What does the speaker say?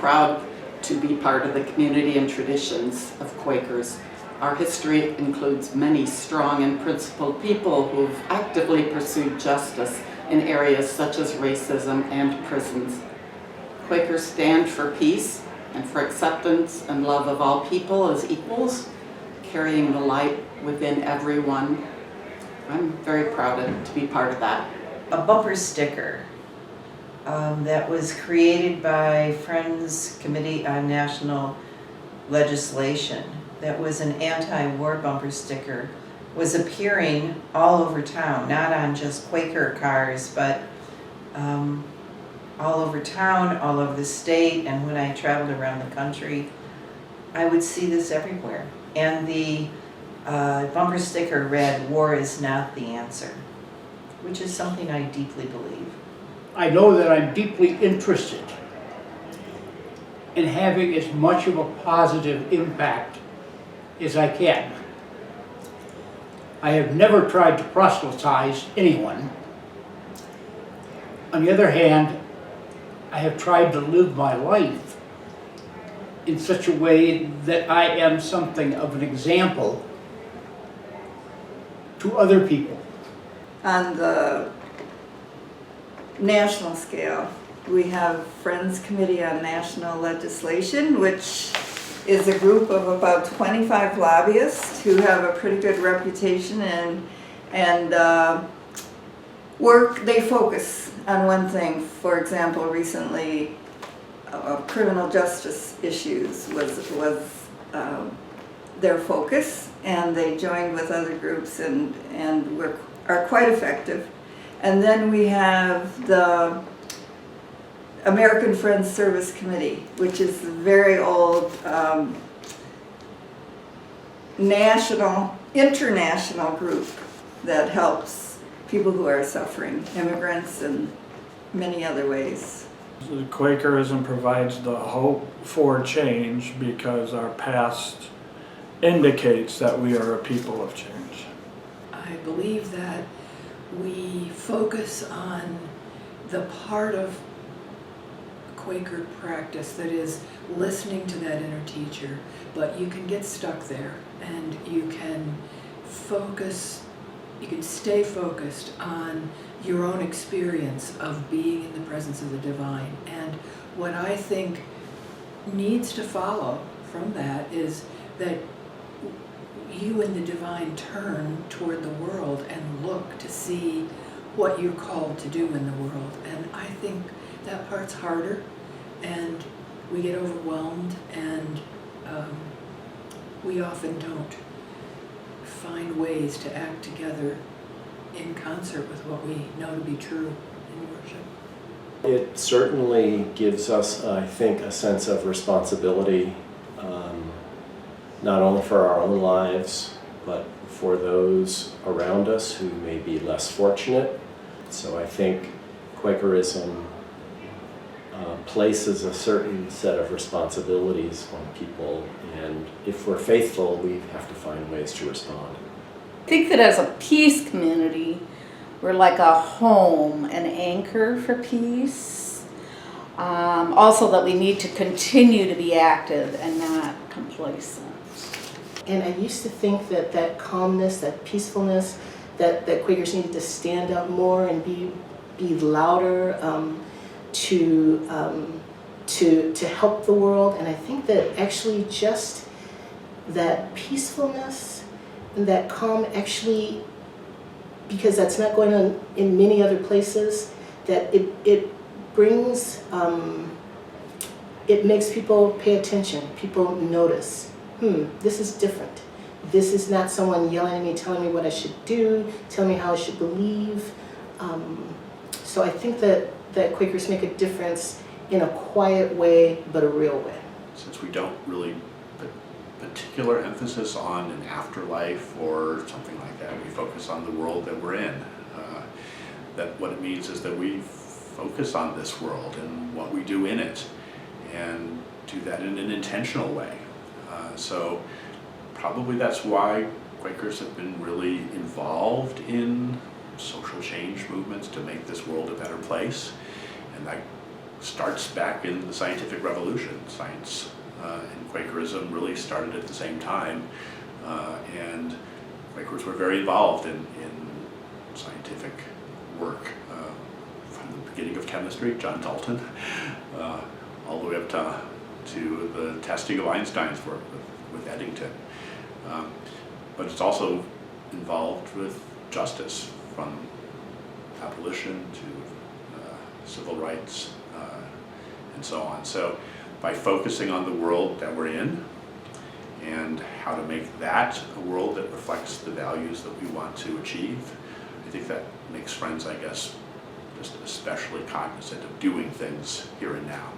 proud to be part of the community and traditions of Quakers. Our history includes many strong and principled people who've actively pursued justice in areas such as racism and prisons. Quakers stand for peace and for acceptance and love of all people as equals, carrying the light within everyone. I'm very proud to be part of that. A bumper sticker that was created by Friends Committee on National Legislation, that was an anti-war bumper sticker, was appearing all over town, not on just Quaker cars, but all over town, all over the state, and when I traveled around the country, I would see this everywhere. And the bumper sticker read, "War is not the answer," which is something I deeply believe. I know that I'm deeply interested in having as much of a positive impact as I can. I have never tried to proselytize anyone. On the other hand, I have tried to live my life in such a way that I am something of an example to other people. On the national scale, we have Friends Committee on National Legislation, which is a group of about 25 lobbyists who have a pretty good reputation and they focus on one thing. For example, recently, criminal justice issues was their focus, and they joined with other groups and are quite effective. And then we have the American Friends Service Committee, which is a very old international group that helps people who are suffering, immigrants and many other ways. Quakerism provides the hope for change because our past indicates that we are a people of change. I believe that we focus on the part of Quaker practice that is listening to that inner teacher, but you can get stuck there and you can stay focused on your own experience of being in the presence of the divine. And what I think needs to follow from that is that you and the divine turn toward the world and look to see what you're called to do in the world. And I think that part's harder, and we get overwhelmed, and we often don't find ways to act together in concert with what we know to be true in worship. It certainly gives us, I think, a sense of responsibility, not only for our own lives, but for those around us who may be less fortunate. So I think Quakerism places a certain set of responsibilities on people, and if we're faithful, we have to find ways to respond. I think that as a peace community, we're like a home, an anchor for peace. Also that we need to continue to be active and not complacent. And I used to think that that calmness, that peacefulness, that Quakers needed to stand up more and be louder to help the world. And I think that actually just that peacefulness and that calm actually, because that's not going on in many other places, that it brings, it makes people pay attention, people notice. This is different. This is not someone yelling at me, telling me what I should do, telling me how I should believe. So I think that Quakers make a difference in a quiet way, but a real way. Since we don't really put particular emphasis on an afterlife or something like that, we focus on the world that we're in. That what it means is that we focus on this world and what we do in it, and do that in an intentional way. So probably that's why Quakers have been really involved in social change movements to make this world a better place. And I starts back in the scientific revolution. Science and Quakerism really started at the same time, and Quakers were very involved in scientific work from the beginning of chemistry, John Dalton, all the way up to the testing of Einstein's work with Eddington. But it's also involved with justice, from abolition to civil rights and so on. So by focusing on the world that we're in and how to make that a world that reflects the values that we want to achieve, I think that makes Friends, I guess, just especially cognizant of doing things here and now.